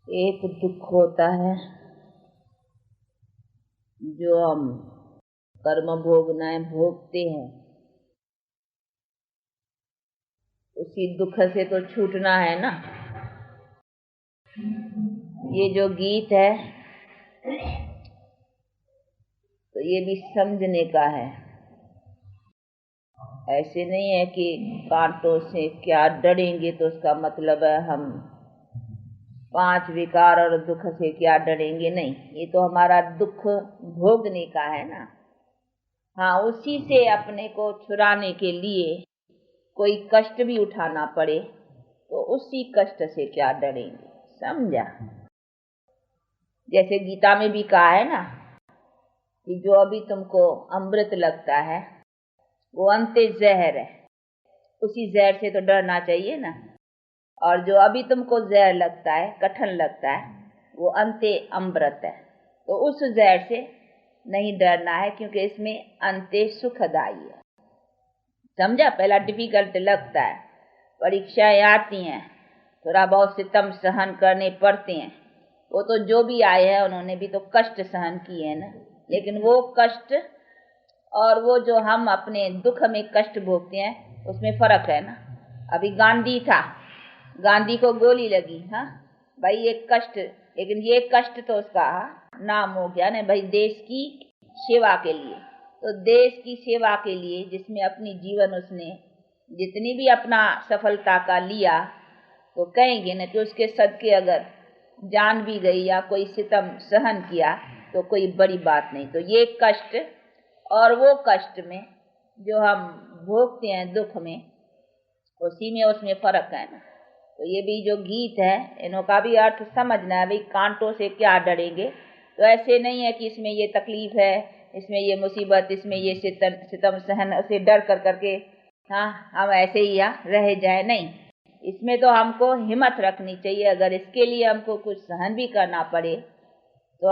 एक दुख होता है जो हम कर्म भोगनाएं भोगते हैं, उसी दुख से तो छूटना है ना। ये जो गीत है तो ये भी समझने का है। ऐसे नहीं है कि कांटों से क्या डरेंगे तो उसका मतलब है हम 5 विकार और दुख से क्या डरेंगे, नहीं। ये तो हमारा दुख भोगने का है ना। हाँ, उसी से अपने को छुड़ाने के लिए कोई कष्ट भी उठाना पड़े तो उसी कष्ट से क्या डरेंगे, समझा। जैसे गीता में भी कहा है ना कि जो अभी तुमको अमृत लगता है वो अंते जहर है, उसी जहर से तो डरना चाहिए ना। और जो अभी तुमको जहर लगता है, कठिन लगता है, वो अंते अमृत है, तो उस जहर से नहीं डरना है, क्योंकि इसमें अंते सुखदाई है। समझा। पहला डिफिकल्ट लगता है, परीक्षाएं आती हैं, थोड़ा बहुत सितम सहन करने पड़ते हैं। वो तो जो भी आए हैं उन्होंने भी तो कष्ट सहन किए हैं ना। लेकिन वो कष्ट और वो जो हम अपने दुख में कष्ट भोगते हैं उसमें फर्क है ना। अभी गांधी था, गांधी को गोली लगी, हाँ भाई, ये कष्ट, लेकिन ये कष्ट तो उसका नाम हो गया ना भाई, देश की सेवा के लिए। तो देश की सेवा के लिए जिसमें अपनी जीवन उसने जितनी भी अपना सफलता का लिया, तो कहेंगे न कि उसके सदके अगर जान भी गई या कोई सितम सहन किया तो कोई बड़ी बात नहीं। तो ये कष्ट और वो कष्ट में जो हम भोगते हैं दुख में, उसी में उसमें फर्क है ना। तो ये भी जो गीत है इनका भी अर्थ समझना है। भाई कांटों से क्या डरेंगे, तो ऐसे नहीं है कि इसमें ये तकलीफ है, इसमें ये मुसीबत, इसमें ये सितम सहन, उसे डर कर करके हाँ हम ऐसे ही यहाँ रह जाए, नहीं। इसमें तो हमको हिम्मत रखनी चाहिए। अगर इसके लिए हमको कुछ सहन भी करना पड़े तो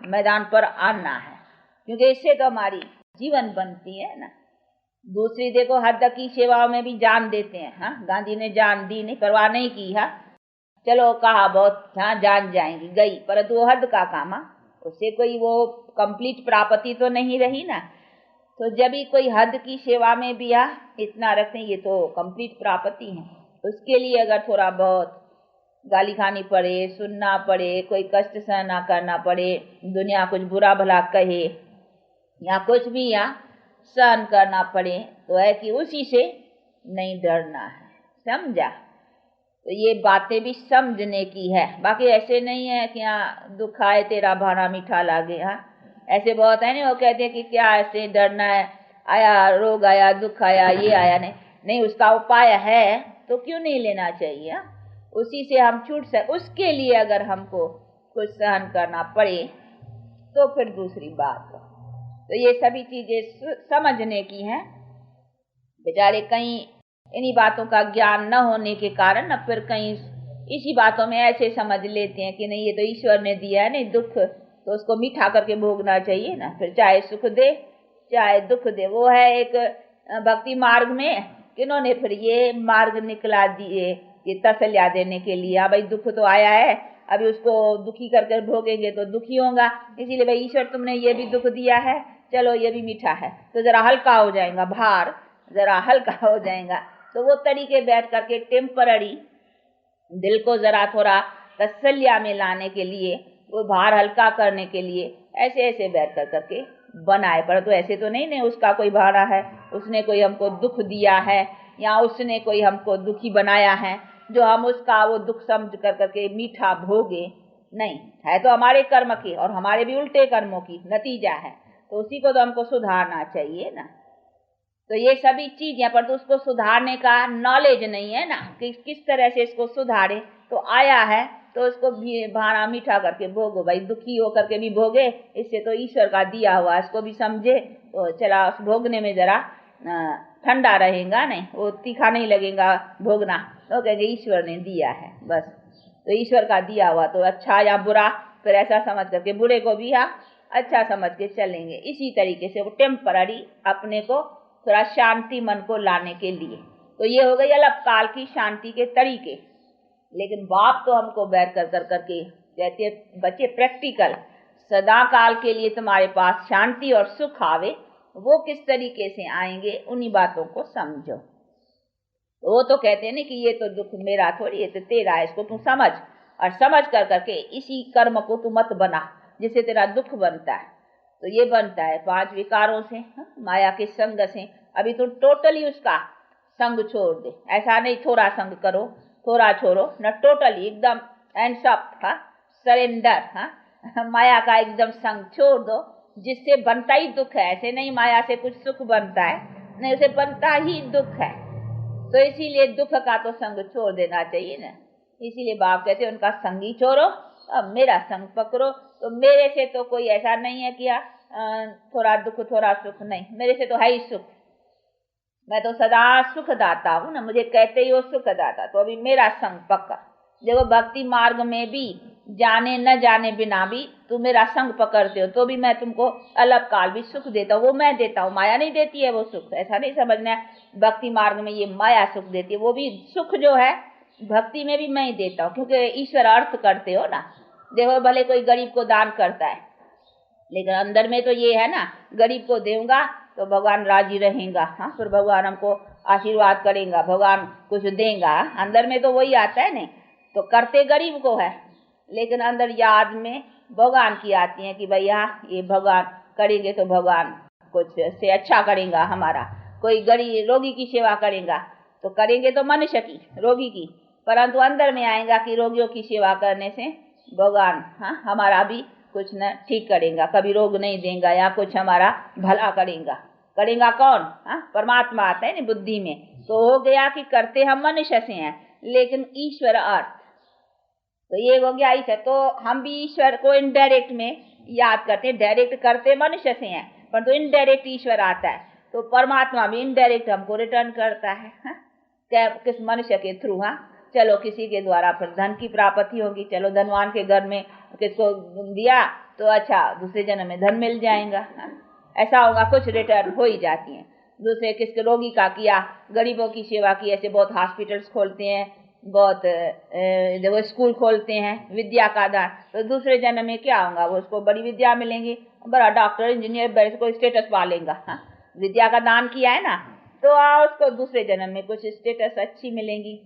मैदान पर आना है, क्योंकि इससे तो हमारी जीवन बनती है ना। दूसरी देखो, हद की सेवाओं में भी जान देते हैं। हाँ, गांधी ने जान दी, नहीं परवाह नहीं की। हाँ चलो कहा बहुत, हाँ जान जाएंगी, गई, परंतु वो हद का काम, उससे कोई वो कंप्लीट प्राप्ति तो नहीं रही ना। तो जब भी कोई हद की सेवा में भी इतना रखते हैं, ये तो कंप्लीट प्राप्ति है। उसके लिए अगर थोड़ा बहुत गाली खानी पड़े, सुनना पड़े, कोई कष्ट सहना करना पड़े, दुनिया कुछ बुरा भला कहे या कुछ भी सहन करना पड़े, तो है कि उसी से नहीं डरना है, समझा। तो ये बातें भी समझने की है। बाकी ऐसे नहीं है कि दुख आए तेरा भाना मीठा लागे। हाँ ऐसे बहुत है ना, वो कहते हैं कि क्या ऐसे डरना है, आया रोग आया, दुख आया, ये आया, नहीं नहीं, उसका उपाय है तो क्यों नहीं लेना चाहिए। उसी से हम छूट सके। उसके लिए अगर हमको कुछ सहन करना पड़े तो फिर दूसरी बात है। तो ये सभी चीजें समझने की हैं। बेचारे कहीं इन्हीं बातों का ज्ञान न होने के कारण न फिर कहीं इसी बातों में ऐसे समझ लेते हैं कि नहीं ये तो ईश्वर ने दिया है, नहीं दुख तो उसको मीठा करके भोगना चाहिए ना, फिर चाहे सुख दे चाहे दुख दे। वो है एक भक्ति मार्ग में किन्होंने फिर ये मार्ग निकला दिए, ये तसल्लिया देने के लिए। भाई दुख तो आया है, अभी उसको दुखी करके भोगेंगे तो दुखी होगा, इसीलिए भाई ईश्वर तुमने ये भी दुख दिया है, चलो ये भी मीठा है, तो जरा हल्का हो जाएगा, भार जरा हल्का हो जाएगा। तो वो तरीके बैठ करके टेम्पररी दिल को जरा थोड़ा तसल्लिया में लाने के लिए, वो भार हल्का करने के लिए ऐसे ऐसे बैठ कर करके बनाए। पर तो ऐसे तो नहीं उसका कोई भाड़ा है, उसने कोई हमको दुख दिया है या उसने कोई हमको दुखी बनाया है जो हम उसका वो दुख समझ कर करके मीठा भोगे, नहीं। है तो हमारे कर्म की और हमारे भी उल्टे कर्मों की नतीजा है, तो उसी को तो हमको सुधारना चाहिए ना। तो ये सभी चीज यहाँ पर तो उसको सुधारने का नॉलेज नहीं है ना कि किस तरह से इसको सुधारे। तो आया है तो उसको भी भाड़ा मीठा करके भोगो, भाई दुखी होकर के भी भोगे, इससे तो ईश्वर का दिया हुआ, इसको भी समझे तो चला उस भोगने में जरा ठंडा रहेगा, नहीं वो तीखा नहीं लगेगा भोगना, तो कहेंगे ईश्वर ने दिया है बस। तो ईश्वर का दिया हुआ तो अच्छा या बुरा फिर ऐसा समझ करके बुरे को भी अच्छा समझ के चलेंगे। इसी तरीके से वो टेम्पररी अपने को थोड़ा शांति मन को लाने के लिए। तो ये हो गई अल्पकाल की शांति के तरीके। लेकिन बाप तो हमको बैर कर कर करके कहते हैं बच्चे प्रैक्टिकल सदा काल के लिए तुम्हारे पास शांति और सुख आवे, वो किस तरीके से आएंगे उन्हीं बातों को समझो। वो तो कहते हैं ना कि ये तो दुख मेरा थोड़ी, ये तो तेरा है, इसको तू समझ, और समझ कर करके इसी कर्म को तू मत बना जिससे तेरा दुख बनता है। तो ये बनता है 5 विकारों से, माया के संग से। अभी तू टोटली उसका संग छोड़ दे, ऐसा नहीं थोड़ा संग करो थोड़ा छोड़ो न, टोटली एकदम एंड सब सरेंडर। माया का एकदम संग छोड़ दो, जिससे बनता ही दुख है। ऐसे नहीं माया से कुछ सुख बनता है, नहीं, उसे बनता ही दुख है। तो इसीलिए दुख का तो संग छोड़ देना चाहिए ना। इसीलिए बाप कहते हैं उनका संग ही छोड़ो, अब मेरा संग पकड़ो। तो मेरे से तो कोई ऐसा नहीं है कि थोड़ा दुख थोड़ा सुख, नहीं, मेरे से तो है ही सुख। मैं तो सदा सुख दाता हूँ ना, मुझे कहते ही वो सुख दाता। तो अभी मेरा संग पकड़। देखो भक्ति मार्ग में भी जाने न जाने बिना भी तुम मेरा संग पकड़ते हो तो भी मैं तुमको अलग काल भी सुख देता हूँ। वो मैं देता हूँ, माया नहीं देती है वो सुख। ऐसा नहीं समझना है भक्ति मार्ग में ये माया सुख देती है, वो भी सुख जो है भक्ति में भी मैं ही देता हूँ, क्योंकि ईश्वर अर्थ करते हो ना। देखो भले कोई गरीब को दान करता है, लेकिन अंदर में तो ये है ना, गरीब को दूंगा तो भगवान राजी रहेगा, हाँ, फिर भगवान हमको आशीर्वाद करेगा, भगवान कुछ देगा। अंदर में तो वही आता है नहीं, तो करते गरीब को है, लेकिन अंदर याद में भगवान की आती है कि भैया ये भगवान करेंगे तो भगवान कुछ से अच्छा करेगा हमारा। कोई गरीब रोगी की सेवा करेगा तो करेंगे तो मनुष्य की, रोगी की, परंतु अंदर में आएगा कि रोगियों की सेवा करने से भगवान, हाँ, हमारा भी कुछ न ठीक करेगा, कभी रोग नहीं देगा या कुछ हमारा भला करेगा। करेगा कौन? हाँ, परमात्मा आता है ना बुद्धि में। तो हो गया कि करते हम मनुष्य से हैं, लेकिन ईश्वर अर्थ, तो ये हो गया ईश्वर। तो हम भी ईश्वर को इनडायरेक्ट में याद करते हैं, डायरेक्ट करते मनुष्य से हैं, पर तो इनडायरेक्ट ईश्वर आता है। तो परमात्मा भी इनडायरेक्ट हमको रिटर्न करता है, क्या, किस मनुष्य के थ्रू। हाँ, चलो किसी के द्वारा फिर धन की प्राप्ति होगी, चलो धनवान के घर में किसको दिया तो अच्छा दूसरे जन्म में धन मिल जाएगा, ऐसा होगा, कुछ रिटर्न हो ही जाती है। दूसरे किसके रोगी का किया, गरीबों की सेवा की, ऐसे बहुत हॉस्पिटल्स खोलते हैं, बहुत वो स्कूल खोलते हैं, विद्या का दान, तो दूसरे जन्म में क्या होगा, वो उसको बड़ी विद्या मिलेंगी, बड़ा डॉक्टर इंजीनियर बड़े को स्टेटस पा लेगा। हाँ, विद्या का दान किया है ना, तो उसको दूसरे जन्म में कुछ स्टेटस अच्छी मिलेंगी।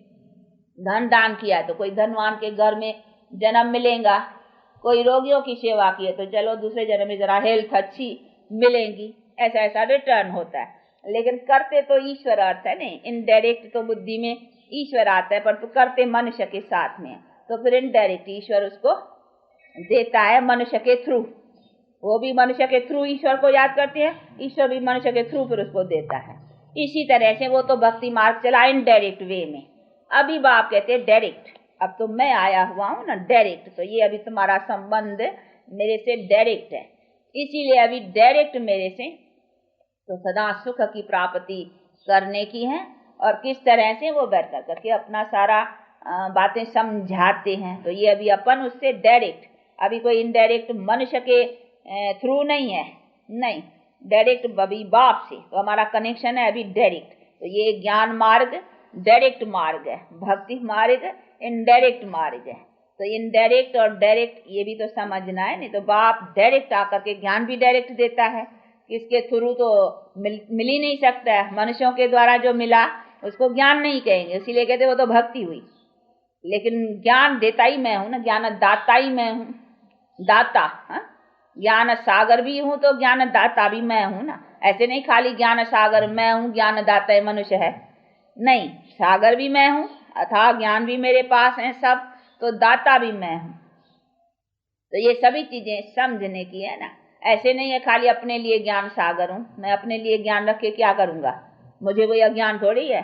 धन दान किया तो कोई धनवान के घर में जन्म मिलेगा, कोई रोगियों की सेवा की है तो चलो दूसरे जन्म में जरा हेल्थ अच्छी मिलेगी। ऐसा ऐसा रिटर्न होता है, लेकिन करते तो ईश्वर अर्थ है नहीं। इनडायरेक्ट तो बुद्धि में ईश्वर आता है, पर तो करते मनुष्य के साथ में, तो फिर इनडायरेक्ट ईश्वर उसको देता है मनुष्य के थ्रू। वो भी मनुष्य के थ्रू ईश्वर को याद करते हैं, ईश्वर भी मनुष्य के थ्रू फिर उसको देता है। इसी तरह से वो तो भक्ति मार्ग चला इनडायरेक्ट वे में। अभी बाप कहते हैं डायरेक्ट, अब तो मैं आया हुआ हूँ ना डायरेक्ट, तो ये अभी तुम्हारा संबंध मेरे से डायरेक्ट है, इसीलिए अभी डायरेक्ट मेरे से तो सदा सुख की प्राप्ति करने की है। और किस तरह से वो बैठ कर करके अपना सारा बातें समझाते हैं। तो ये अभी अपन उससे डायरेक्ट, अभी कोई इनडायरेक्ट मनुष्य के थ्रू नहीं है, नहीं, डायरेक्ट अभी बाप से तो हमारा कनेक्शन है अभी डायरेक्ट। तो ये ज्ञान मार्ग डायरेक्ट मार्ग है, भक्ति मार्ग इनडायरेक्ट मार्ग है। तो इनडायरेक्ट और डायरेक्ट ये भी तो समझना है, नहीं तो बाप डायरेक्ट आकर के ज्ञान भी डायरेक्ट देता है, किसके थ्रू तो मिल ही नहीं सकता है। मनुष्यों के द्वारा जो मिला उसको ज्ञान नहीं कहेंगे, इसीलिए कहते वो तो भक्ति हुई। लेकिन ज्ञान देता ही मैं हूँ ना, ज्ञान दाता ही मैं हूँ, दाता। हाँ, ज्ञान सागर भी हूँ तो ज्ञान दाता भी मैं हूँ ना। ऐसे नहीं खाली ज्ञान सागर मैं हूँ, ज्ञान दाता मनुष्य है, नहीं, सागर भी मैं हूँ, अथाह ज्ञान भी मेरे पास है सब, तो दाता भी मैं हूँ। तो ये सभी चीजें समझने की है ना। ऐसे नहीं है खाली अपने लिए ज्ञान सागर हूँ, मैं अपने लिए ज्ञान रख के क्या करूँगा, मुझे कोई अज्ञान थोड़ी है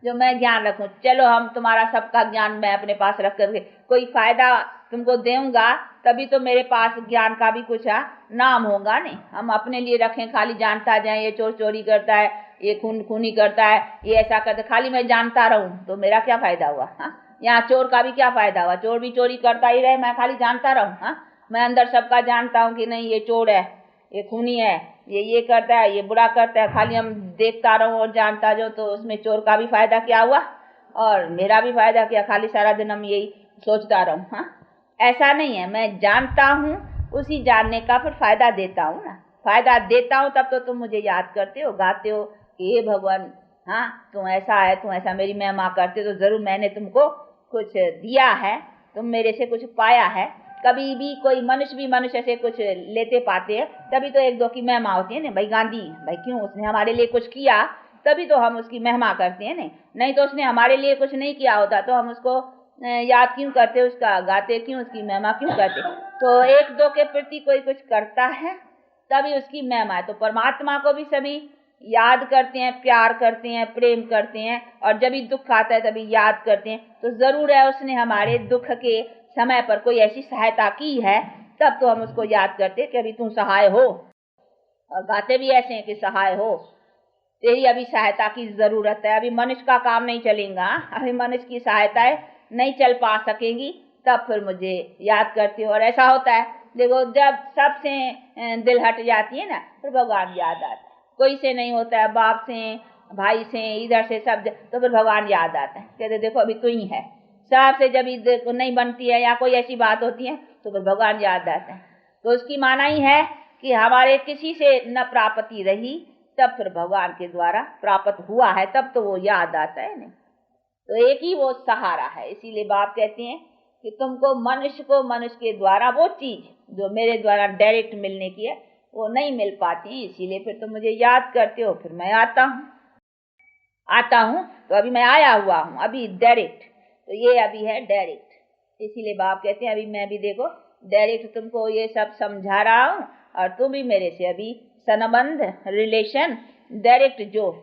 जो मैं ज्ञान रखूँ। चलो हम तुम्हारा सबका ज्ञान मैं अपने पास रख करके कोई फायदा तुमको दूंगा, तभी तो मेरे पास ज्ञान का भी कुछ नाम होगा। नहीं, हम अपने लिए रखें खाली जानता जाए, ये चोर चोरी करता है, ये खून खूनी करता है, ये ऐसा करता, खाली मैं जानता रहूं तो मेरा क्या फायदा हुआ। हाँ, यहाँ चोर का भी क्या फायदा हुआ, चोर भी चोरी करता ही रहे, मैं खाली जानता रहूं। हाँ, मैं अंदर सबका जानता हूँ कि नहीं ये चोर है, ये खूनी है, ये करता है, ये बुरा करता है, खाली हम देखता रहूं और जानता जो, तो उसमें चोर का भी फायदा क्या हुआ, और मेरा भी फायदा किया, खाली सारा दिन हम यही सोचता रहूं। हाँ, ऐसा नहीं है। मैं जानता हूँ, उसी जानने का फिर फायदा देता हूँ ना। फायदा देता हूँ तब तो तुम मुझे याद करते हो, गाते हो कि हे भगवान, हाँ तुम ऐसा है, तुम ऐसा मेरी महिमा करते, तो जरूर मैंने तुमको कुछ दिया है, तुम मेरे से कुछ पाया है। कभी भी कोई मनुष्य भी मनुष्य से कुछ लेते पाते हैं, तभी तो एक दो की महिमा होती है ना। भाई गांधी, भाई क्यों, उसने हमारे लिए कुछ किया, तभी तो हम उसकी महिमा करते हैं। नहीं तो उसने हमारे लिए कुछ नहीं किया होता तो हम उसको याद क्यों करते, उसका गाते क्यों, उसकी महिमा क्यों करते। तो एक दो के प्रति कोई कुछ करता है तभी उसकी महिमा है। तो परमात्मा को भी सभी याद करते हैं, प्यार करते हैं, प्रेम करते हैं, और जब भी दुख आता है तभी याद करते हैं। तो जरूर है उसने हमारे दुख के समय पर कोई ऐसी सहायता की है, तब तो हम उसको याद करते कि अभी तू सहाय हो। और गाते भी ऐसे हैं कि सहाय हो, तेरी अभी सहायता की जरूरत है। अभी मनुष्य का काम नहीं चलेगा, अभी मनुष्य की सहायताएं नहीं चल पा सकेंगी, तब फिर मुझे याद करती हो। और ऐसा होता है, देखो जब सबसे दिल हट जाती है ना, फिर भगवान याद आता है। कोई से नहीं होता है, बाप से, भाई से, इधर से सब, तो फिर भगवान याद आता है, कहते देखो अभी तू ही है। सबसे जब इधर नहीं बनती है या कोई ऐसी बात होती है तो फिर भगवान याद आता है। तो उसकी माना ही है कि हमारे किसी से न प्राप्ति रही, तब फिर भगवान के द्वारा प्राप्त हुआ है, तब तो वो याद आता है ना। तो एक ही वो सहारा है। इसीलिए बाप कहते हैं कि तुमको मनुष्य को मनुष्य के द्वारा वो चीज जो मेरे द्वारा डायरेक्ट मिलने की है वो नहीं मिल पाती, इसीलिए फिर तुम मुझे याद करते हो, फिर मैं आता हूँ। तो अभी मैं आया हुआ हूँ, अभी डायरेक्ट, तो ये अभी है डायरेक्ट। इसीलिए बाप कहते हैं अभी मैं भी देखो डायरेक्ट तुमको ये सब समझा रहा हूँ, और तुम भी मेरे से अभी संबंध, रिलेशन डायरेक्ट जोड़,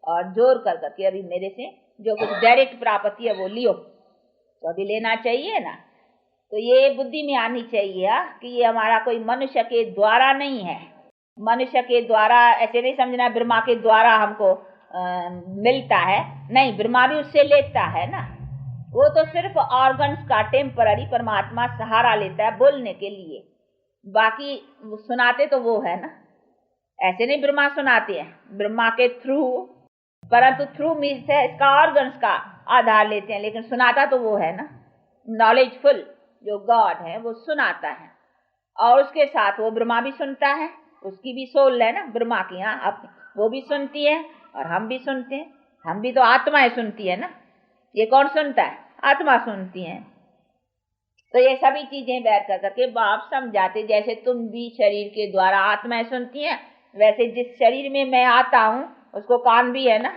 और जोड़ कर करके अभी मेरे से जो कुछ डायरेक्ट प्राप्ति है वो लियो। तो अभी लेना चाहिए ना। तो ये बुद्धि में आनी चाहिए कि ये हमारा कोई मनुष्य के द्वारा नहीं है। मनुष्य के द्वारा ऐसे नहीं समझना ब्रह्मा के द्वारा हमको मिलता है, नहीं, ब्रह्मा भी उससे लेता है ना। वो तो सिर्फ ऑर्गन्स का टेम्पररी परमात्मा सहारा लेता है बोलने के लिए, बाकी सुनाते तो वो है ना। ऐसे नहीं ब्रह्मा सुनाते हैं, ब्रह्मा के थ्रू, परंतु थ्रू मीन्स है इसका ऑर्गन्स का आधार लेते हैं, लेकिन सुनाता तो वो है ना। नॉलेजफुल जो गॉड है वो सुनाता है, और उसके साथ वो ब्रह्मा भी सुनता है, उसकी भी सोल है ना ब्रह्मा की, यहाँ अपनी वो भी सुनती है और हम भी सुनते हैं। हम भी तो आत्माएं सुनती है ना, ये कौन सुनता है, आत्मा सुनती है। तो ये सभी चीजें बैठ कर करके बाप समझाते, जैसे तुम भी शरीर के द्वारा आत्माएं सुनती हैं, वैसे जिस शरीर में मैं आता हूँ उसको कान भी है ना,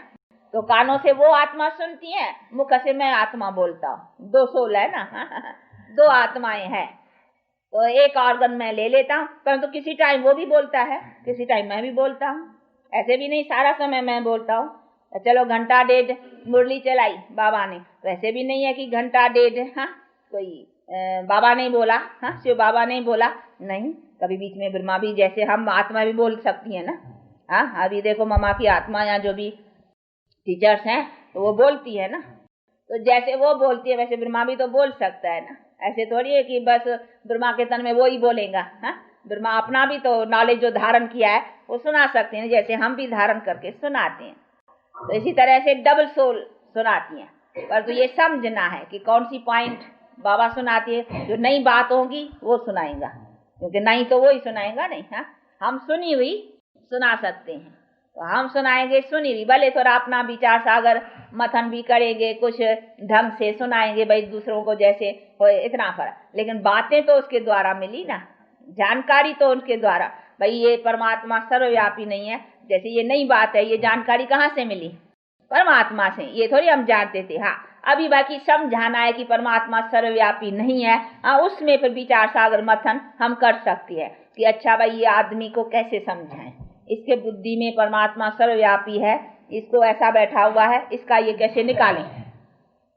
तो कानों से वो आत्मा सुनती है, मुख से मैं आत्मा बोलता हूँ। दो सोल है ना दो आत्माएं हैं। तो एक ऑर्गन मैं ले लेता हूँ, परंतु किसी टाइम वो भी बोलता है, किसी टाइम मैं भी बोलता हूँ। ऐसे भी नहीं सारा समय मैं बोलता हूँ। चलो घंटा डेढ़ मुरली चलाई बाबा ने, वैसे भी नहीं है कि घंटा डेढ़ हाँ कोई बाबा नहीं बोला, हाँ शिव बाबा नहीं बोला, नहीं, कभी बीच में ब्रह्मा भी, जैसे हम आत्मा भी बोल सकती है ना। हाँ, अभी देखो ममा की आत्मा या जो भी टीचर्स हैं तो वो बोलती है ना, तो जैसे वो बोलती है वैसे ब्रह्मा भी तो बोल सकता है ना। ऐसे थोड़ी है कि बस ब्रह्मा के तन में वो ही बोलेगा। हाँ, ब्रह्मा अपना भी तो नॉलेज जो धारण किया है वो सुना सकते हैं, जैसे हम भी धारण करके सुनाते हैं। तो इसी तरह से डबल सोल सुनाती हैं, पर तो ये समझना है कि कौन सी पॉइंट बाबा सुनाती है। जो नई बात होगी वो सुनाएगा, क्योंकि नहीं तो वो ही सुनाएगा नहीं। हाँ, हम सुनी हुई सुना सकते हैं, तो हम सुनाएंगे सुनी हुई, भले थोड़ा अपना विचार सागर मथन भी करेंगे, कुछ ढंग से सुनाएंगे भाई दूसरों को जैसे हो, इतना फर्क, लेकिन बातें तो उसके द्वारा मिली ना, जानकारी तो उनके द्वारा। भाई ये परमात्मा सर्वव्यापी नहीं है, जैसे ये नई बात है, ये जानकारी कहाँ से मिली, परमात्मा से। ये थोड़ी हम जानते थे। हाँ, अभी बाकी समझाना है कि परमात्मा सर्वव्यापी नहीं है। हाँ, उसमें फिर विचार सागर मथन हम कर सकते हैं कि अच्छा भाई ये आदमी को कैसे समझाएं, इसके बुद्धि में परमात्मा सर्वव्यापी है, इसको ऐसा बैठा हुआ है, इसका ये कैसे निकालें।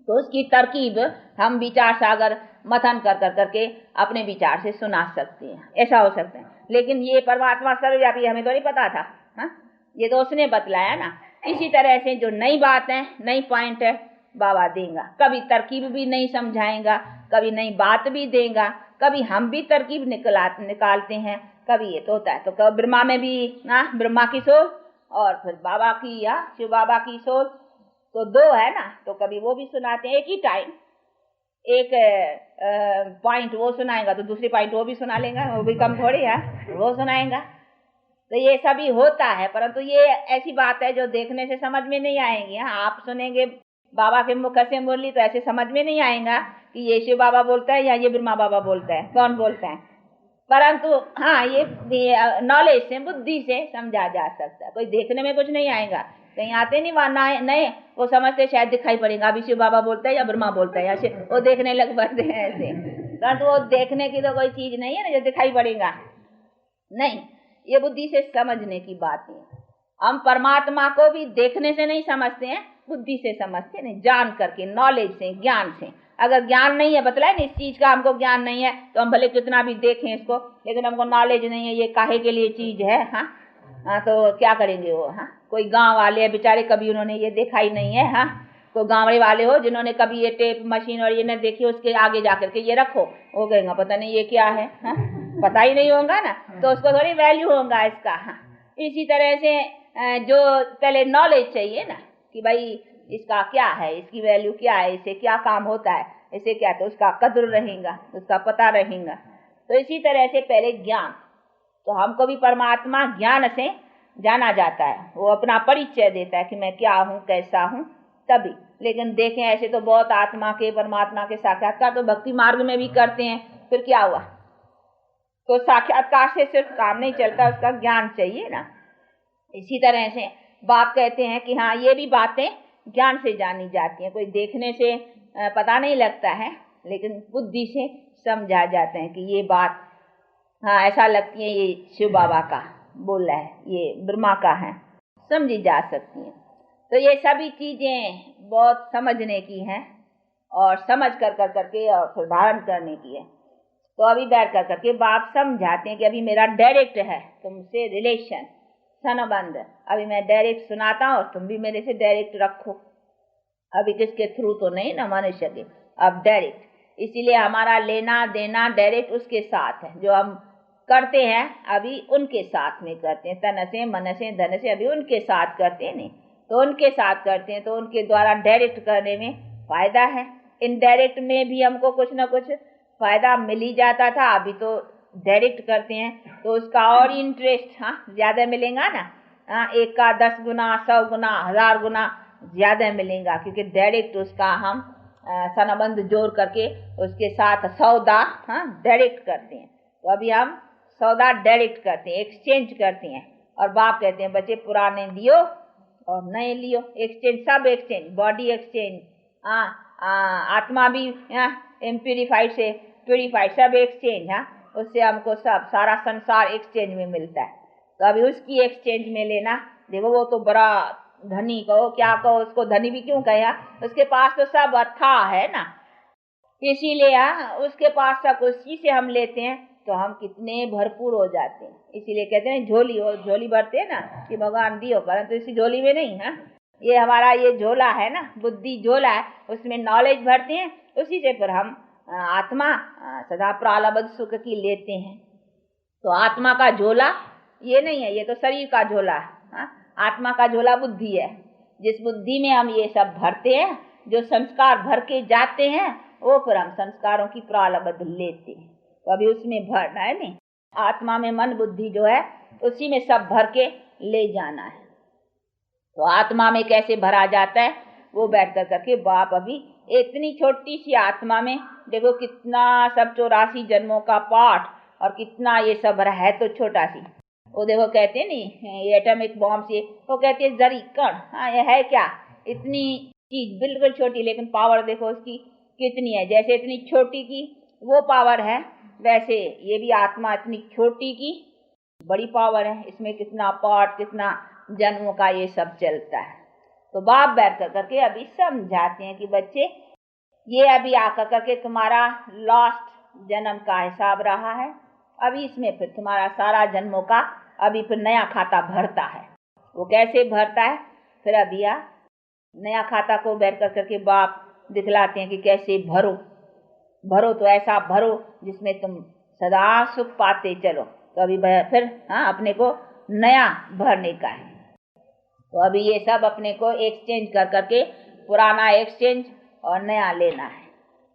तो उसकी तरकीब हम विचार सागर मथन कर कर करके अपने विचार से सुना सकते हैं, ऐसा हो सकता है। लेकिन ये परमात्मा सर्वव्यापी हमें तो नहीं पता था। हाँ, ये तो उसने बतलाया ना। इसी तरह से जो नई बात है, नई पॉइंट है, बाबा देगा। कभी तरकीब भी नहीं समझाएगा, कभी नई बात भी देगा, कभी हम भी तरकीब निकालते हैं, कभी ये तो होता है। तो ब्रह्मा में भी ना ब्रह्मा की सोच और फिर बाबा की या शिव बाबा की सोच, तो दो है ना, तो कभी वो भी सुनाते हैं एक ही टाइम, एक पॉइंट वो सुनाएगा तो दूसरी पॉइंट वो भी सुना लेगा, वो भी कम थोड़ी है, वो सुनाएगा। तो ये सभी होता है, परंतु ये ऐसी बात है जो देखने से समझ में नहीं आएंगी। हाँ, आप सुनेंगे बाबा के मुख से मुरली तो ऐसे समझ में नहीं आएगा कि ये शिव बाबा बोलता है या ये ब्रह्मा बाबा बोलता है, कौन बोलता है। परंतु हाँ, ये नॉलेज से, बुद्धि से समझा जा सकता है। कोई देखने में कुछ नहीं आएगा, कहीं आते नहीं वहां नहीं, वो समझते शायद दिखाई पड़ेगा अभी शिव बाबा बोलता है या ब्रह्मा बोलता है, या वो देखने लग पड़ते हैं ऐसे। परंतु वो देखने की तो कोई चीज नहीं है ना जो दिखाई पड़ेगा, नहीं, ये बुद्धि से समझने की बात है। हम परमात्मा को भी देखने से नहीं समझते हैं, बुद्धि से समझते हैं, जान करके, नॉलेज से, ज्ञान से। अगर ज्ञान नहीं है, बतलाए ना, इस चीज का हमको ज्ञान नहीं है तो हम भले कितना भी देखें इसको, लेकिन हमको नॉलेज नहीं है ये काहे के लिए चीज है। हाँ, तो क्या करेंगे वो। हाँ, कोई गांव वाले हैं बेचारे, कभी उन्होंने ये देखा ही नहीं है। हाँ, कोई गाँव वाले हो जिन्होंने कभी ये टेप मशीन और ये न देखी, उसके आगे जाकर के ये रखो, वो कहेंगे पता नहीं ये क्या है। हाँ, पता ही नहीं होगा ना, तो उसको थोड़ी वैल्यू होगा इसका। हाँ, इसी तरह से जो पहले नॉलेज चाहिए ना कि भाई इसका क्या है, इसकी वैल्यू क्या है, इससे क्या काम होता है, इससे क्या, तो उसका कद्र रहेगा, उसका पता रहेगा। तो इसी तरह से पहले ज्ञान, तो हमको भी परमात्मा ज्ञान से जाना जाता है, वो अपना परिचय देता है कि मैं क्या हूँ, कैसा हूँ, तभी। लेकिन देखें ऐसे तो बहुत आत्मा के, परमात्मा के साक्षात्कार तो भक्ति मार्ग में भी करते हैं, फिर क्या हुआ। तो साक्षात्कार से सिर्फ काम नहीं चलता, उसका ज्ञान चाहिए ना। इसी तरह से बाप कहते हैं कि हाँ, ये भी बातें ज्ञान से जानी जाती हैं। कोई देखने से पता नहीं लगता है, लेकिन बुद्धि से समझा जाते हैं कि ये बात हाँ ऐसा लगती है ये शिव बाबा का बोल रहा है, ये ब्रह्मा का है, समझी जा सकती हैं। तो ये सभी चीजें बहुत समझने की हैं और समझ कर करके और फिर धारण करने की है। तो अभी बैठ करके बाप समझाते हैं कि अभी मेरा डायरेक्ट है तुमसे रिलेशन, संबंध। अभी मैं डायरेक्ट सुनाता हूँ और तुम भी मेरे से डायरेक्ट रखो। अभी किसके थ्रू तो नहीं ना, मनुष्य के, अब डायरेक्ट। इसीलिए हमारा लेना देना डायरेक्ट उसके साथ है, जो हम करते हैं अभी उनके साथ में करते हैं, तन से, मन से, धन से, अभी उनके साथ करते हैं। नहीं तो उनके साथ करते हैं, तो उनके द्वारा डायरेक्ट करने में फायदा है। इनडायरेक्ट में भी हमको कुछ ना कुछ फायदा मिल ही जाता था, अभी तो डायरेक्ट करते हैं तो उसका और इंटरेस्ट हाँ ज्यादा मिलेगा ना। हाँ, एक का 10 गुना, 100 गुना, 1000 गुना ज्यादा मिलेगा, क्योंकि डायरेक्ट उसका हम संबंध जोड़ करके उसके साथ सौदा हाँ डायरेक्ट करते हैं। तो अभी हम सौदा डायरेक्ट करते हैं, एक्सचेंज करते हैं। और बाप कहते हैं बच्चे पुराने दियो और नए लियो, एक्सचेंज, सब एक्सचेंज, बॉडी एक्सचेंज, आत्मा भी इम्प्यूरिफाइड से प्यूरिफाइड, सब एक्सचेंज। हाँ, उससे हमको सब सारा संसार एक्सचेंज में मिलता है। तो अभी उसकी एक्सचेंज में लेना, देखो वो तो बड़ा धनी कहो क्या कहो, उसको धनी भी क्यों कहे, उसके पास तो सब अथाह है ना, इसीलिए उसके पास सब उसी से हम लेते हैं तो हम कितने भरपूर हो जाते हैं। इसीलिए कहते हैं झोली, और झोली भरते हैं ना कि भगवान दियो, परंतु इसी झोली में नहीं है। ये हमारा ये झोला है ना, बुद्धि झोला है, उसमें नॉलेज भरते हैं, उसी से फिर हम आत्मा सदा प्रालब्ध सुख की लेते हैं। तो आत्मा का झोला ये नहीं है, ये तो शरीर का झोला है। आत्मा का झोला बुद्धि है, जिस बुद्धि में हम ये सब भरते हैं, जो संस्कार भर के जाते हैं, वो फिर हम संस्कारों की प्रालब्ध लेते हैं। तो अभी उसमें भरना है नहीं, आत्मा में मन बुद्धि जो है उसी में सब भर के ले जाना है। तो आत्मा में कैसे भरा जाता है वो बैठ कर करके बाप अभी इतनी छोटी सी आत्मा में देखो कितना सब 84 जन्मों का पाठ और कितना ये सब है, तो छोटा सी वो देखो कहते हैं नहीं ये एटॉमिक बॉम्ब से, वो कहते हैं जरी कण, हाँ ये है क्या, इतनी चीज बिल्कुल छोटी, लेकिन पावर देखो उसकी कितनी है। जैसे इतनी छोटी की वो पावर है, वैसे ये भी आत्मा इतनी छोटी की बड़ी पावर है। इसमें कितना पाठ, कितना जन्मों का ये सब चलता है। तो बाप बैठ कर करके अभी समझाते हैं कि बच्चे ये अभी आकर करके तुम्हारा लास्ट जन्म का हिसाब रहा है, अभी इसमें फिर तुम्हारा सारा जन्मों का अभी फिर नया खाता भरता है। वो कैसे भरता है फिर अभी नया खाता को बैठ कर करके बाप दिखलाते हैं कि कैसे भरो। भरो तो ऐसा भरो जिसमें तुम सदा सुख पाते चलो। तो अभी फिर अपने को नया भरने का है। तो अभी ये सब अपने को एक्सचेंज कर करके पुराना एक्सचेंज और नया लेना है।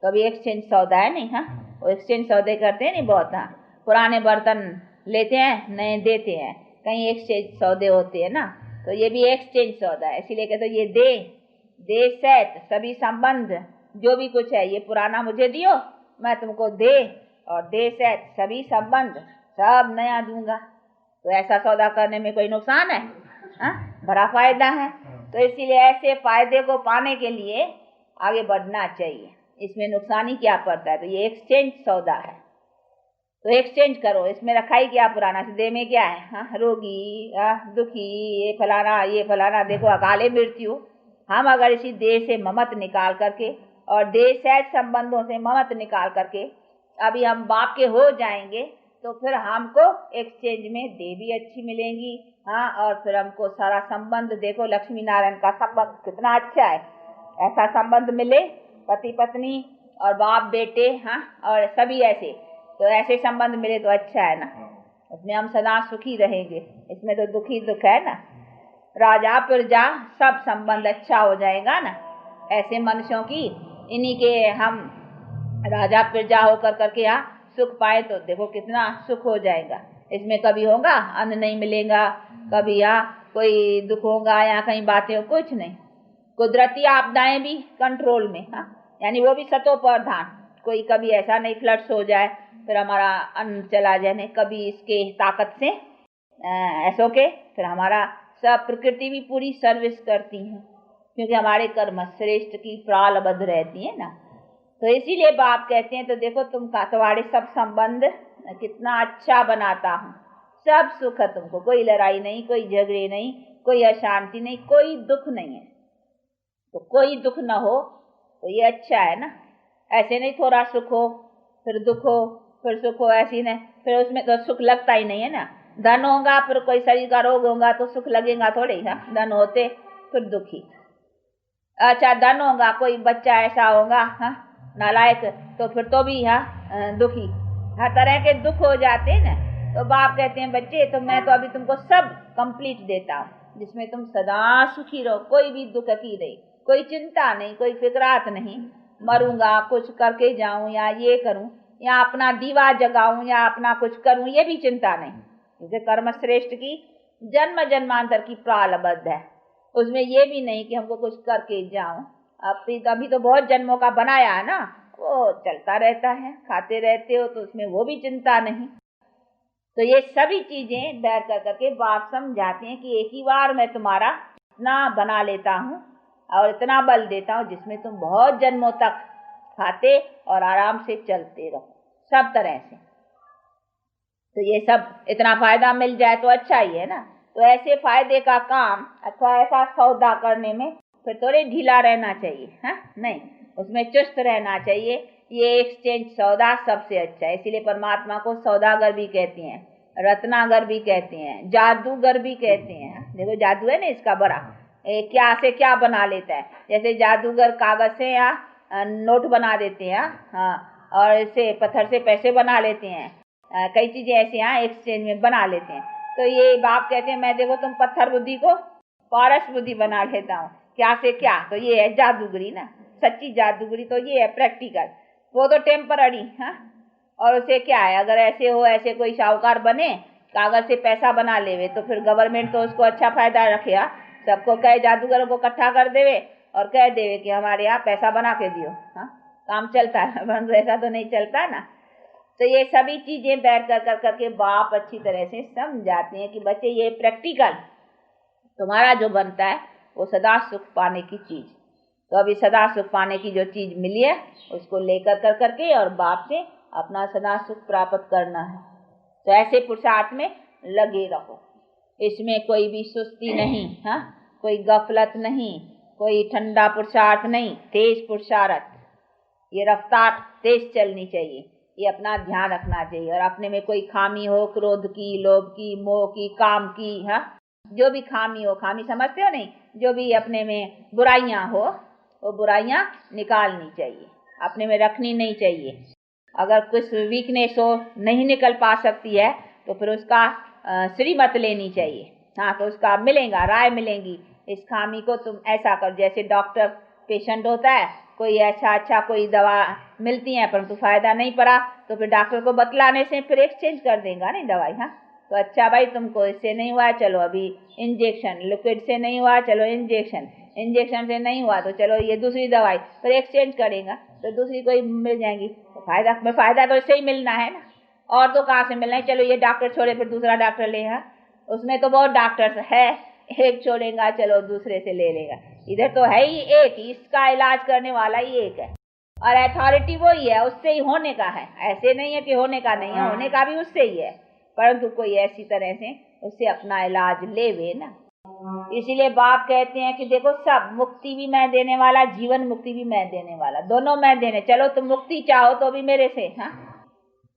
तो अभी एक्सचेंज सौदा है नहीं, हाँ वो एक्सचेंज सौदे करते हैं नहीं बहुत, हाँ पुराने बर्तन लेते हैं नए देते हैं, कहीं एक्सचेंज सौदे होते हैं ना, तो ये भी एक्सचेंज सौदा है। इसीलिए कहते ये दे सैत सभी संबंध, जो भी कुछ है ये पुराना मुझे दियो मैं तुमको दे, और दे सैत सभी संबंध सब नया दूंगा। तो ऐसा सौदा करने में कोई नुकसान है? हाँ बड़ा फायदा है। तो इसीलिए ऐसे फायदे को पाने के लिए आगे बढ़ना चाहिए, इसमें नुकसान ही क्या पड़ता है। तो ये एक्सचेंज सौदा है, तो एक्सचेंज करो। इसमें रखा ही क्या पुराना, से दे में क्या है, हाँ रोगी दुखी ये फलाना देखो अकाले मृत्यु। हम अगर इसी देह से ममत निकाल करके और देह सहज संबंधों से ममत निकाल करके अभी हम बाप के हो जाएंगे, तो फिर हमको एक्सचेंज में देह भी अच्छी मिलेंगी, हाँ और फिर हमको सारा संबंध देखो लक्ष्मी नारायण का संबंध कितना अच्छा है। ऐसा संबंध मिले पति पत्नी और बाप बेटे, हाँ और सभी ऐसे, तो ऐसे संबंध मिले तो अच्छा है ना, उसमें हम सदा सुखी रहेंगे। इसमें तो दुखी दुख है ना, राजा प्रजा सब संबंध अच्छा हो जाएगा ना। ऐसे मनुष्यों की इन्हीं के हम राजा प्रजा होकर करके यहाँ सुख पाए तो देखो कितना सुख हो जाएगा। इसमें कभी होगा अन्न नहीं मिलेगा, कभी यहाँ कोई दुख होगा, यहाँ कहीं बातें हो, कुछ नहीं। कुदरती आपदाएं भी कंट्रोल में, हाँ यानी वो भी सतो प्रधान, कोई कभी ऐसा नहीं फ्लड्स हो जाए फिर हमारा अन्न चला जाए, नहीं कभी इसके ताकत से ऐसो के फिर हमारा सब प्रकृति भी पूरी सर्विस करती है, क्योंकि हमारे कर्म श्रेष्ठ की प्रालबद्ध रहती है ना। तो इसीलिए बाप कहते हैं तो देखो तुम तुम्हारे सब संबंध कितना अच्छा बनाता हूँ, सब सुख है तुमको, कोई लड़ाई नहीं, कोई झगड़े नहीं, कोई अशांति नहीं, कोई दुख नहीं है। तो कोई दुख न हो तो ये अच्छा है ना। ऐसे नहीं थोड़ा सुख हो फिर दुख हो फिर सुख हो, ऐसी नहीं, फिर उसमें तो सुख लगता ही नहीं है ना। धन होगा फिर कोई शरीर का रोग होगा तो सुख लगेगा थोड़े, हाँ धन होते फिर दुखी। अच्छा धन होगा कोई बच्चा ऐसा होगा हाँ नालायक तो फिर तो भी हाँ दुखी, हर तरह के दुख हो जाते हैं ना। तो बाप कहते हैं बच्चे तो मैं तो अभी तुमको सब कंप्लीट देता हूँ, जिसमें तुम सदा सुखी रहो, कोई भी दुख की नहीं, कोई चिंता नहीं, कोई फिक्रात नहीं, मरूंगा कुछ करके जाऊं या ये करूं या अपना दीवा जगाऊं या अपना कुछ करूं, ये भी चिंता नहीं, क्योंकि कर्म श्रेष्ठ की जन्म जन्मांतर की प्रालबद्ध है। उसमें ये भी नहीं कि हमको कुछ करके जाऊं, अभी तो बहुत जन्मों का बनाया है ना, वो चलता रहता है, खाते रहते हो, तो उसमें वो भी चिंता नहीं। तो ये सभी चीजें बैठ कर करके बाप समझाते हैं कि एक ही बार मैं तुम्हारा इतना बना लेता हूँ और इतना बल देता हूँ जिसमें तुम बहुत जन्मों तक खाते और आराम से चलते रहो सब तरह से। तो ये सब इतना फायदा मिल जाए तो अच्छा ही है ना। तो ऐसे फायदे का काम अथवा ऐसा सौदा करने में फिर थोड़े ढीला रहना चाहिए, हाँ नहीं उसमें चुस्त रहना चाहिए। ये एक्सचेंज सौदा सबसे अच्छा है, इसीलिए परमात्मा को सौदागर भी कहते हैं, रत्नागर भी कहते हैं, जादूगर भी कहते हैं। देखो जादू है ना इसका बड़ा, क्या से क्या बना लेता है। जैसे जादूगर कागज से या नोट बना देते हैं, हाँ और इससे पत्थर से पैसे बना लेते हैं, कई चीजें ऐसे यहाँ एक्सचेंज में बना लेते हैं। तो ये बाप कहते हैं मैं देखो तुम पत्थर बुद्धि को पारस बुद्धि बना लेता हूँ, क्या से क्या। तो ये है जादूगरी ना, सच्ची जादूगरी तो ये है प्रैक्टिकल, वो तो टेम्पररी, हाँ और उसे क्या है अगर ऐसे हो ऐसे कोई शाहूकार बने कागज से पैसा बना लेवे तो फिर गवर्नमेंट तो उसको अच्छा फायदा रखे, सबको कहे जादूगरों को इकट्ठा कर देवे और कह देवे कि हमारे यहाँ पैसा बना के दियो, हाँ काम चलता है, वरना ऐसा तो नहीं चलता ना। तो ये सभी चीजें बैठ कर करके बाप अच्छी तरह से समझाते हैं कि बच्चे ये प्रैक्टिकल तुम्हारा जो बनता है वो सदा सुख पाने की चीज, तो अभी सदा सुख पाने की जो चीज मिली है उसको लेकर कर करके और बाप से अपना सदा सुख प्राप्त करना है। तो ऐसे पुरुषार्थ में लगे रहो, इसमें कोई भी सुस्ती नहीं, हाँ कोई गफलत नहीं, कोई ठंडा पुरुषार्थ नहीं, तेज पुरुषार्थ, ये रफ्तार तेज चलनी चाहिए, ये अपना ध्यान रखना चाहिए। और अपने में कोई खामी हो क्रोध की, लोभ की, मोह की, काम की, हाँ जो भी खामी हो, खामी समझते हो नहीं, जो भी अपने में बुराइयां हो वो बुराइयां निकालनी चाहिए, अपने में रखनी नहीं चाहिए। अगर कुछ वीकनेस हो नहीं निकल पा सकती है तो फिर उसका श्रीमत लेनी चाहिए, हाँ तो उसका मिलेगा, राय मिलेगी, इस खामी को तुम ऐसा कर। जैसे डॉक्टर पेशेंट होता है, कोई अच्छा कोई दवा मिलती है परंतु फायदा नहीं पड़ा तो फिर डॉक्टर को बतलाने से फिर एक्सचेंज कर देगा नहीं दवाई। हाँ, तो अच्छा भाई तुमको इससे नहीं हुआ, चलो अभी इंजेक्शन, लिक्विड से नहीं हुआ चलो इंजेक्शन से नहीं हुआ तो चलो ये दूसरी दवाई, फिर एक्सचेंज करेगा तो दूसरी कोई मिल जाएगी। तो फायदा तो इससे ही मिलना है ना, और तो कहाँ से मिलना है। चलो ये डॉक्टर छोड़े फिर दूसरा डॉक्टर लेगा, उसमें तो बहुत डॉक्टर्स है, एक छोड़ेगा चलो दूसरे से ले लेगा। इधर तो है ही एक, इसका इलाज करने वाला ही एक है और अथॉरिटी वो ही है, उससे ही होने का है। ऐसे नहीं है कि होने का नहीं है, होने का भी उससे ही है, परंतु कोई ऐसी तरह से उससे अपना इलाज लेवे ना। इसीलिए बाप कहते हैं कि देखो सब, मुक्ति भी मैं देने वाला, जीवन मुक्ति भी मैं देने वाला, दोनों मैं देने। चलो तुम मुक्ति चाहो तो भी मेरे से, हाँ,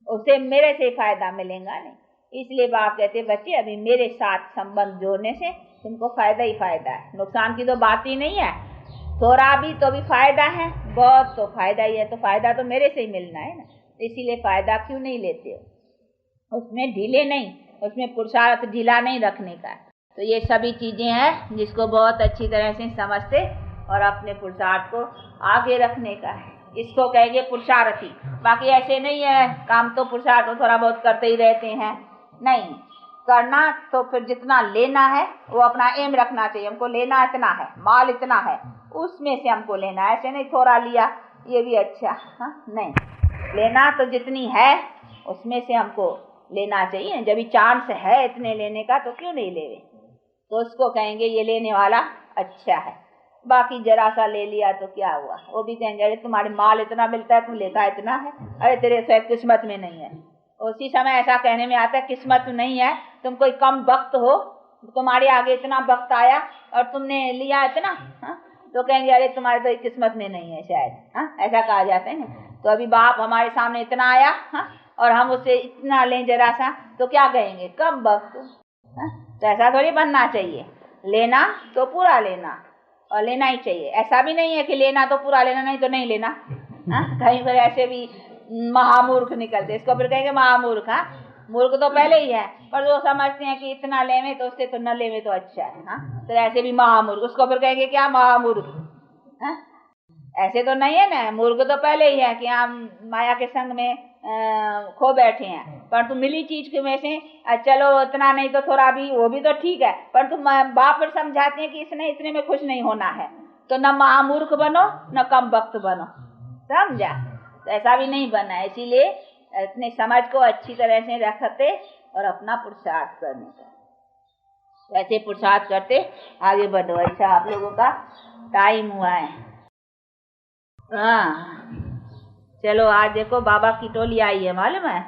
उसे मेरे से फायदा मिलेगा नहीं। इसलिए बाप कहते हैं बच्चे अभी मेरे साथ संबंध जोड़ने से तुमको फायदा ही फायदा है, नुकसान की तो बात ही नहीं है। थोड़ा भी तो भी फायदा है, बहुत तो फायदा ही है, तो फायदा तो मेरे से ही मिलना है ना। इसीलिए फायदा क्यों नहीं लेते हो, उसमें ढीले नहीं, उसमें पुरुषार्थ ढीला नहीं रखने का। तो ये सभी चीजें हैं जिसको बहुत अच्छी तरह से समझते और अपने पुरुषार्थ को आगे रखने का है, इसको कहेंगे पुरुषार्थी। बाकी ऐसे नहीं है काम तो पुरुषार्थ तो थोड़ा बहुत करते ही रहते हैं, नहीं करना। तो फिर जितना लेना है वो अपना एम रखना चाहिए, हमको लेना इतना है, माल इतना है, उसमें से हमको लेना है। ऐसे नहीं थोड़ा लिया ये भी अच्छा, हाँ नहीं, लेना तो जितनी है उसमें से हमको लेना चाहिए। जब भी चांस है इतने लेने का तो क्यों नहीं लेवे, तो उसको कहेंगे ये लेने वाला अच्छा है। बाकी जरा सा ले लिया तो क्या हुआ, वो भी कहेंगे अरे तुम्हारे माल इतना मिलता है तुम लेता इतना है, अरे तेरे शायद किस्मत में नहीं है। उसी समय ऐसा कहने में आता है किस्मत नहीं है, तुम कोई कम वक्त हो, तुम्हारे आगे इतना वक्त आया और तुमने लिया इतना, हाँ? तो कहेंगे अरे तुम्हारे तो किस्मत में नहीं है शायद, हाँ? ऐसा कहा जाता है ना। तो अभी बाप हमारे सामने इतना आया, हाँ? और हम उससे इतना लें जरा सा तो क्या कहेंगे कम वक्त, हाँ? तो ऐसा थोड़ी बनना चाहिए, लेना तो पूरा लेना और लेना ही चाहिए। ऐसा भी नहीं है कि लेना तो पूरा लेना, नहीं तो नहीं लेना, हाँ? कहीं पर ऐसे भी महामूर्ख निकलते, इसको फिर कहेंगे महामूर्ख। हाँ, मूर्ख तो पहले ही है, पर जो समझते हैं कि इतना लेवे तो उससे तो न लेवे तो अच्छा है, हाँ? तो ऐसे भी महामूर्ख, उसको फिर कहेंगे क्या महामूर्ख, हाँ? ऐसे तो नहीं है ना, मूर्ख तो पहले ही है कि हम माया के संग में खो बैठे हैं। परंतु मिली चीज के में से चलो इतना नहीं तो थोड़ा भी, वो भी तो ठीक है, परंतु बाप फिर समझाते हैं कि इसने इतने में खुश नहीं होना है, तो न महामूर्ख बनो न कम वक्त बनो, समझा? तो ऐसा भी नहीं बनना है। इसीलिए अपने समझ को अच्छी तरह से रखते और अपना पुरुषार्थ करने का, वैसे पुरुषार्थ करते आगे बढ़ो। अच्छा आप लोगों का टाइम हुआ है, हाँ चलो आज देखो बाबा की टोली आई है, मालूम है?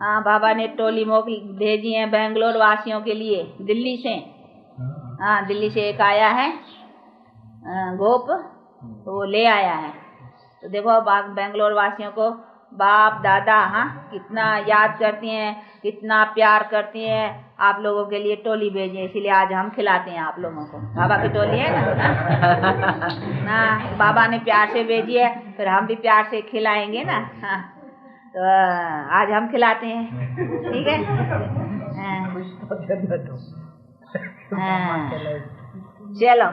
हाँ, बाबा ने टोली भेजी है बेंगलोर वासियों के लिए, दिल्ली से। हाँ, दिल्ली से एक आया है गोप, तो वो ले आया है। तो देखो बेंगलोर वासियों को बाप दादा, हाँ, कितना याद करती हैं, कितना प्यार करती हैं। आप लोगों के लिए टोली भेजी, इसीलिए आज हम खिलाते हैं आप लोगों को। बाबा की टोली है ना, बाबा ने प्यार से भेजी है, फिर हम भी प्यार से खिलाएंगे ना, हाँ? तो आज हम खिलाते हैं, ठीक है? हाँ, चलो